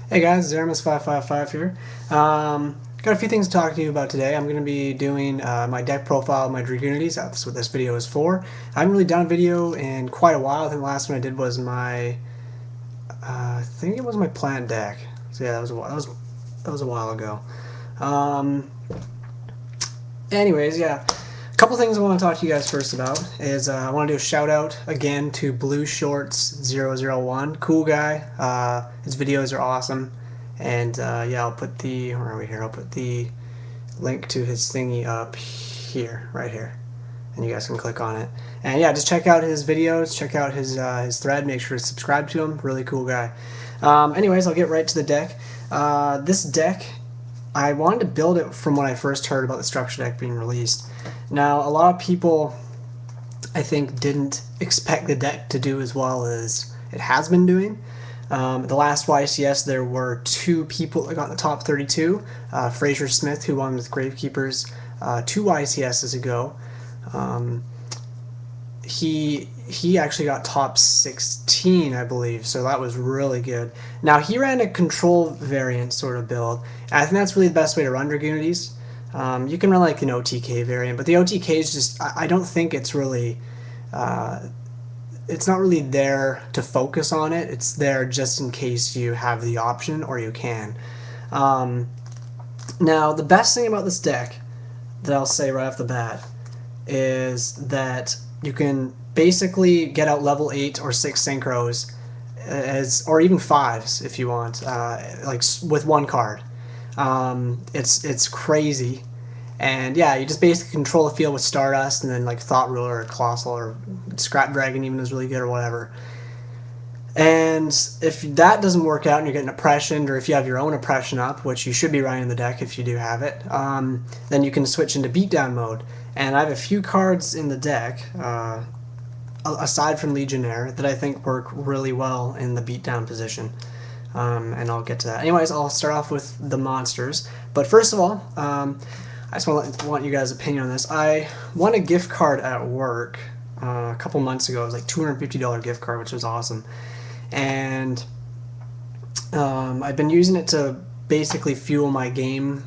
Hey guys, Zeramus555 here. Got a few things to talk to you about today. I'm going to be doing my deck profile of my Dragunities. That's what this video is for. I haven't really done a video in quite a while. I think the last one I did was my, I think it was my plant deck. So yeah, that was a while ago. Anyways, yeah. A couple things I want to talk to you guys first about is I want to do a shout out again to Blue Shorts 001. Cool guy. His videos are awesome, and yeah, I'll put the where are we here? I'll put the link to his thingy up here, right here, and you guys can click on it. And yeah, just check out his videos, check out his thread. Make sure to subscribe to him. Really cool guy. Anyways, I'll get right to the deck. This deck, I wanted to build it from when I first heard about the structure deck being released. Now, a lot of people, I think, didn't expect the deck to do as well as it has been doing. The last YCS, there were two people that got in the top 32. Fraser Smith, who won with Gravekeepers 2 YCSs ago. He actually got top 16, I believe, so that was really good. Now, he ran a control variant sort of build, and I think that's really the best way to run Dragunities. You can run like an OTK variant, but the OTK is just, I don't think it's really, it's not really there to focus on it. It's there just in case you have the option or you can. Now, the best thing about this deck that I'll say right off the bat is that you can basically get out level 8 or 6 synchros, or even 5s if you want, like with one card. It's crazy, and yeah, you just basically control the field with Stardust, and then like Thought Ruler or Colossal or Scrap Dragon even is really good or whatever. And if that doesn't work out and you're getting Oppression, or if you have your own Oppression up, which you should be running in the deck if you do have it, then you can switch into Beatdown mode. And I have a few cards in the deck, aside from Legionnaire, that I think work really well in the Beatdown position. And I'll get to that. Anyways, I'll start off with the monsters. But first of all, I just want you guys' opinion on this. I won a gift card at work a couple months ago. It was like $250 gift card, which was awesome. And I've been using it to basically fuel my game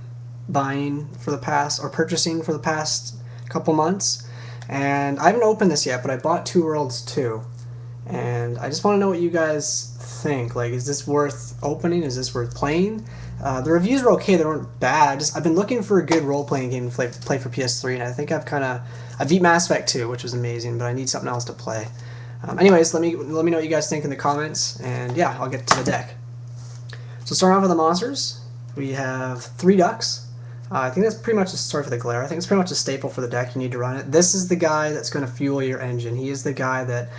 buying for the past, or purchasing for the past couple months. And I haven't opened this yet, but I bought Two Worlds 2. And I just want to know what you guys think. Like, is this worth opening? Is this worth playing? The reviews were okay. They weren't bad. I've been looking for a good role-playing game to play for PS3, and I think I beat Mass Effect 2, which was amazing, but I need something else to play. Anyways, let me know what you guys think in the comments, and yeah, I'll get to the deck. So starting off with the monsters, we have 3 ducks. I think that's pretty much, sorry for the glare, I think it's pretty much a staple for the deck. You need to run it. This is the guy that's going to fuel your engine. He is the guy that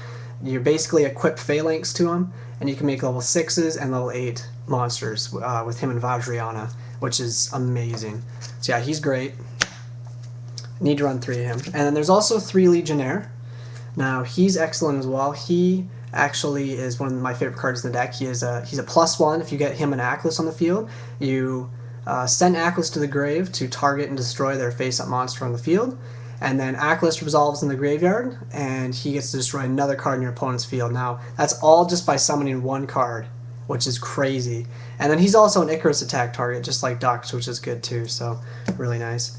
you basically equip Phalanx to him, and you can make level 6s and level 8 monsters with him and Vajrayana, which is amazing. So yeah, he's great. Need to run 3 of him. And then there's also 3 Legionnaire. Now, he's excellent as well. He actually is one of my favorite cards in the deck. He's a +1 if you get him and Aklys on the field. You send Aklys to the grave to target and destroy their face-up monster on the field. And then Aklys resolves in the graveyard, and he gets to destroy another card in your opponent's field. Now, that's all just by summoning 1 card, which is crazy. And then he's also an Icarus Attack target, just like Dux, which is good too, so really nice.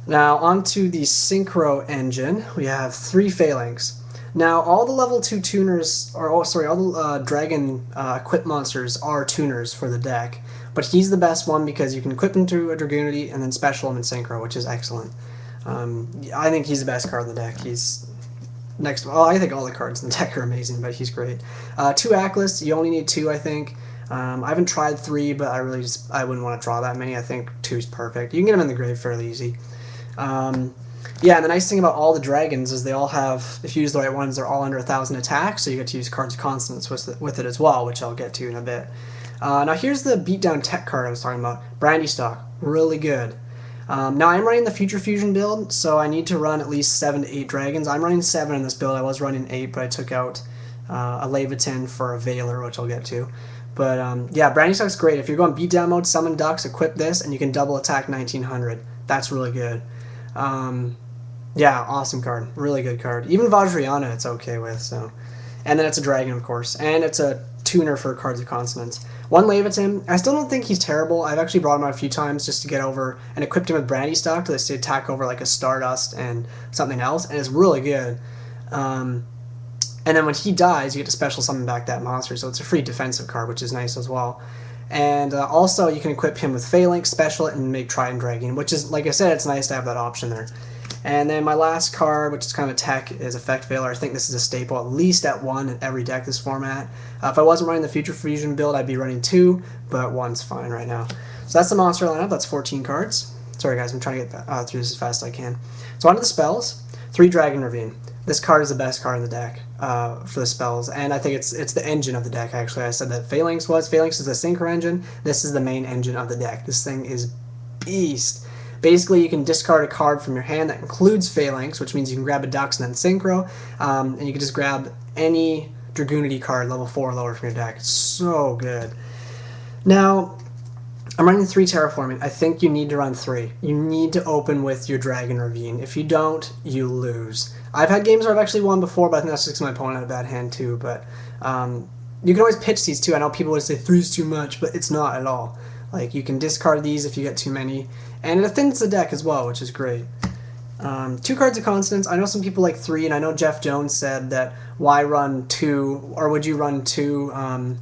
Now, onto the Synchro engine, we have 3 Phalanx. Now, all the level 2 tuners, all the Dragon equip monsters are tuners for the deck, but he's the best one because you can equip him to a Dragunity and then special him in Synchro, which is excellent. I think he's the best card in the deck. He's next. Well, I think all the cards in the deck are amazing, but he's great. 2 Aklys. You only need 2, I think. I haven't tried 3, but I wouldn't want to draw that many. I think 2 is perfect. You can get them in the grave fairly easy. Yeah, and the nice thing about all the dragons is they all have, if you use the right ones, they're all under 1,000 attack, so you get to use Cards of Consonance with it as well, which I'll get to in a bit. Now here's the beatdown tech card I was talking about. Brandistock. Really good. Now I'm running the Future Fusion build, so I need to run at least 7 to 8 dragons. I'm running 7 in this build. I was running 8, but I took out a Leyvaten for a Veiler, which I'll get to. But yeah, Brandistock's great. If you're going beatdown mode, summon ducks, equip this, and you can double attack 1900. That's really good. Yeah, awesome card. Really good card. Even Vajrayana it's okay with. So, and then it's a dragon, of course, and it's a tuner for Cards of Consonance. One Leyvaten. I still don't think he's terrible. I've actually brought him out a few times just to get over and equipped him with Brandistock to attack over like a Stardust and something else, and it's really good. And then when he dies, you get to special summon back that monster, so it's a free defensive card, which is nice as well. And also, you can equip him with Phalanx, special it, and make Trident Dragon, which is, like I said, it's nice to have that option there. And then my last card, which is kind of a tech, is Effect Veiler. I think this is a staple, at least at 1 in every deck this format. If I wasn't running the Future Fusion build, I'd be running 2, but 1's fine right now. So that's the monster lineup. That's 14 cards. Sorry guys, I'm trying to get through this as fast as I can. So on to the spells. 3 Dragon Ravine. This card is the best card in the deck for the spells, and I think it's the engine of the deck, actually. I said that Phalanx is the synchro engine. This is the main engine of the deck. This thing is beast. Basically, you can discard a card from your hand that includes Phalanx, which means you can grab a Dux and then synchro, and you can just grab any Dragunity card level 4 or lower from your deck. It's so good. Now, I'm running 3 Terraforming. I think you need to run 3. You need to open with your Dragon Ravine. If you don't, you lose. I've had games where I've actually won before, but I think that's just because my opponent had a bad hand too. But you can always pitch these too. I know people would say 3's too much, but it's not at all. Like, you can discard these if you get too many. And it thins the deck as well, which is great. 2 Cards of Consonance. I know some people like 3, and I know Jeff Jones said that why run 2, or would you run 2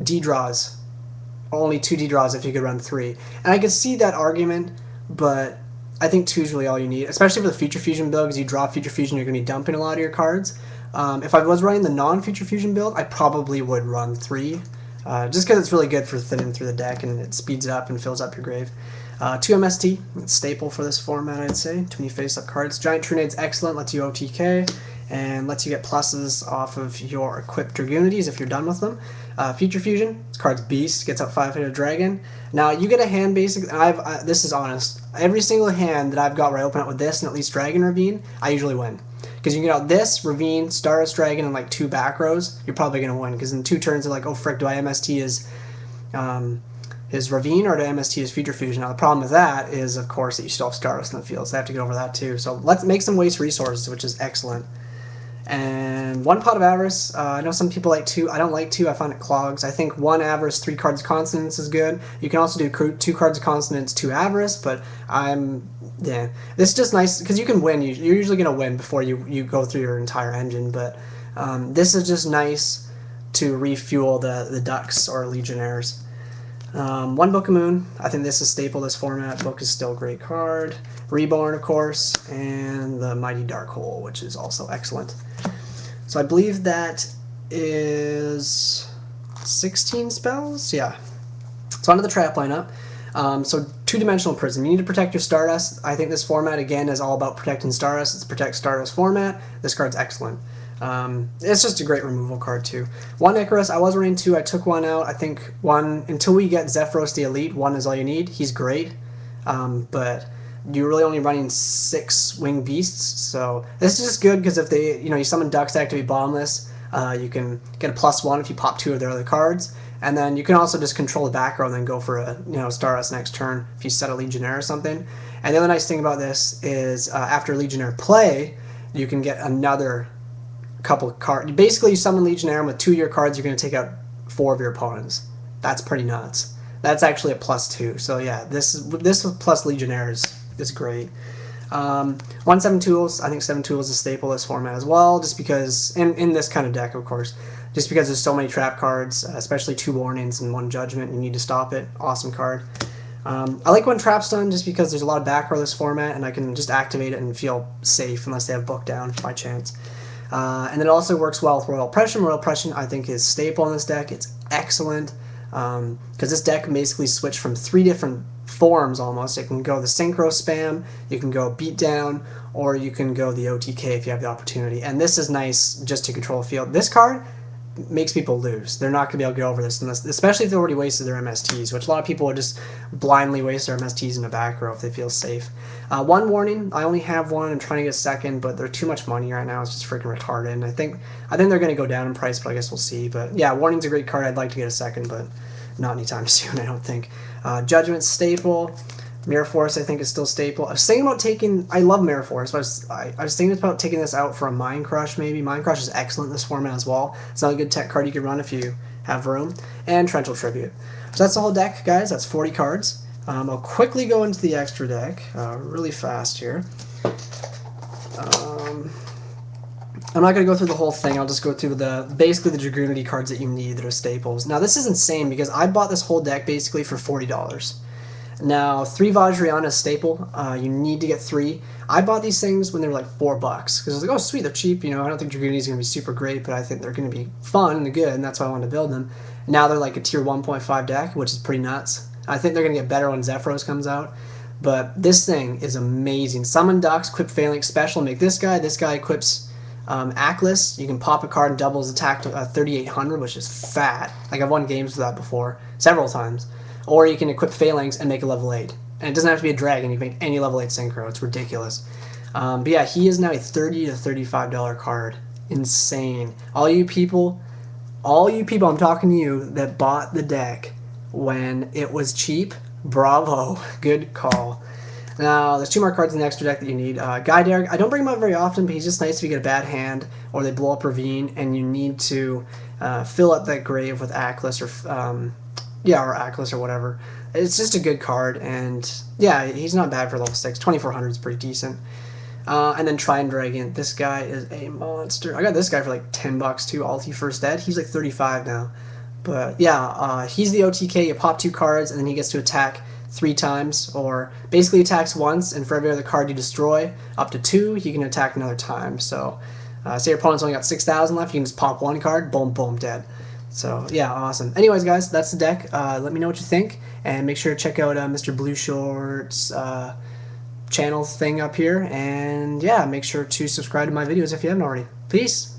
D-draws? Only 2 D-draws if you could run 3. And I could see that argument, but I think 2 is really all you need, especially for the Future Fusion build, because you draw Future Fusion, you're going to be dumping a lot of your cards. If I was running the non-Future Fusion build, I probably would run 3, just because it's really good for thinning through the deck, and it speeds it up and fills up your grave. 2 MST, it's staple for this format, I'd say. Too many face-up cards. Giant Trunade's excellent, lets you OTK, and lets you get pluses off of your equipped Dragunities if you're done with them. Future Fusion, this card's beast, gets up 5-headed dragon. Now, you get a hand basically, and this is honest, every single hand that I've got where I open up with this and at least Dragon Ravine, I usually win. Because you can get out this, Ravine, Stardust Dragon, and like 2 back rows, you're probably going to win. Because in 2 turns, they're like, oh frick, do I MST his Ravine or do I MST his Future Fusion? Now, the problem with that is, of course, that you still have Stardust in the field, so I have to get over that too. So let's make some waste resources, which is excellent. And 1 Pot of Avarice. I know some people like 2. I don't like 2. I find it clogs. I think 1 Avarice, 3 Cards of Consonance is good. You can also do 2 Cards of Consonance, 2 Avarice, but yeah. This is just nice, because you can win. You're usually going to win before you go through your entire engine, but this is just nice to refuel the Dux or Legionnaires. 1 Book of Moon. I think this is staple this format. Book is still a great card. Reborn, of course, and the Mighty Dark Hole, which is also excellent. So I believe that is 16 spells? Yeah. So onto the trap lineup. So 2-dimensional Prism. You need to protect your Stardust. I think this format, again, is all about protecting Stardust. It's a Protect Stardust format. This card's excellent. It's just a great removal card, too. 1 Icarus. I was running 2. I took 1 out. I think 1, until we get Zephyros the Elite, 1 is all you need. He's great. But you're really only running 6 Winged Beasts, so this is just good because if they, you summon Dux to activate Bombless, you can get a +1 if you pop 2 of their other cards, and then you can also just control the back row and then go for a Stardust next turn if you set a Legionnaire or something. And the other nice thing about this is after Legionnaire play, you can get another couple of cards. Basically, you summon Legionnaire, and with 2 of your cards, you're going to take out 4 of your opponents. That's pretty nuts. That's actually a +2. So yeah, this plus Legionnaire is great. 1 7 Tools. I think 7 Tools is a staple this format as well, just because, in this kind of deck, of course, just because there's so many trap cards, especially 2 Warnings and 1 Judgment, you need to stop it. Awesome card. I like when Trap's done just because there's a lot of back row this format, and I can just activate it and feel safe unless they have Book down by chance. And it also works well with Royal Oppression. Royal Oppression, I think, is staple in this deck. It's excellent, because this deck can basically switch from 3 different forms almost. It can go the Synchro Spam, you can go Beatdown, or you can go the OTK if you have the opportunity. And this is nice just to control the field. This card makes people lose. They're not going to be able to get over this, unless, especially if they already wasted their MSTs, which a lot of people would just blindly waste their MSTs in the back row if they feel safe. 1 Warning. I only have 1. I'm trying to get a second, but they're too much money right now. It's just freaking retarded. And I think they're going to go down in price, but I guess we'll see. But yeah, Warning's a great card. I'd like to get a second, but not anytime soon, I don't think. Judgment staple. Mirror Force, I think, is still staple. I was thinking about taking... I love Mirror Force, but I was thinking about taking this out for a Mind Crush, maybe. Mind Crush is excellent in this format as well. It's not a good tech card you can run if you have room. And Torrential Tribute. So that's the whole deck, guys. That's 40 cards. I'll quickly go into the extra deck really fast here. I'm not going to go through the whole thing. I'll just go through basically the Dragunity cards that you need that are staples. Now, this is insane because I bought this whole deck basically for $40. Now, 3 Vajrayana is staple. You need to get 3. I bought these things when they were like $4 because I was like, oh, sweet, they're cheap. You know, I don't think Dragunity is going to be super great, but I think they're going to be fun and good, and that's why I wanted to build them. Now they're like a tier 1.5 deck, which is pretty nuts. I think they're going to get better when Zephyros comes out. But this thing is amazing. Summon Dux, equip Phalanx special, make this guy. This guy equips Aklys. You can pop a card and double his attack to 3,800, which is fat. Like, I've won games with that before, several times. Or you can equip Phalanx and make a level 8. And it doesn't have to be a dragon. You can make any level 8 synchro. It's ridiculous. But yeah, he is now a $30 to $35 card. Insane. All you people, I'm talking to you that bought the deck when it was cheap, bravo. Good call. Now, there's 2 more cards in the extra deck that you need. Guidare, I don't bring him out very often, but he's just nice if you get a bad hand or they blow up Ravine and you need to fill up that grave with Aklys or Aklys or whatever. It's just a good card, and yeah, he's not bad for level 6. 2,400 is pretty decent. And then Trine Dragon. This guy is a monster. I got this guy for like $10 too. Alti First Ed. He's like 35 now. But yeah, he's the OTK. You pop 2 cards, and then he gets to attack 3 times, or basically attacks once, and for every other card you destroy, up to 2, he can attack another time. So, say your opponent's only got 6,000 left, you can just pop 1 card, boom, boom, dead. So, yeah, awesome. Anyways, guys, that's the deck. Let me know what you think, and make sure to check out Mr. Blue Short's channel thing up here, and yeah, make sure to subscribe to my videos if you haven't already. Peace!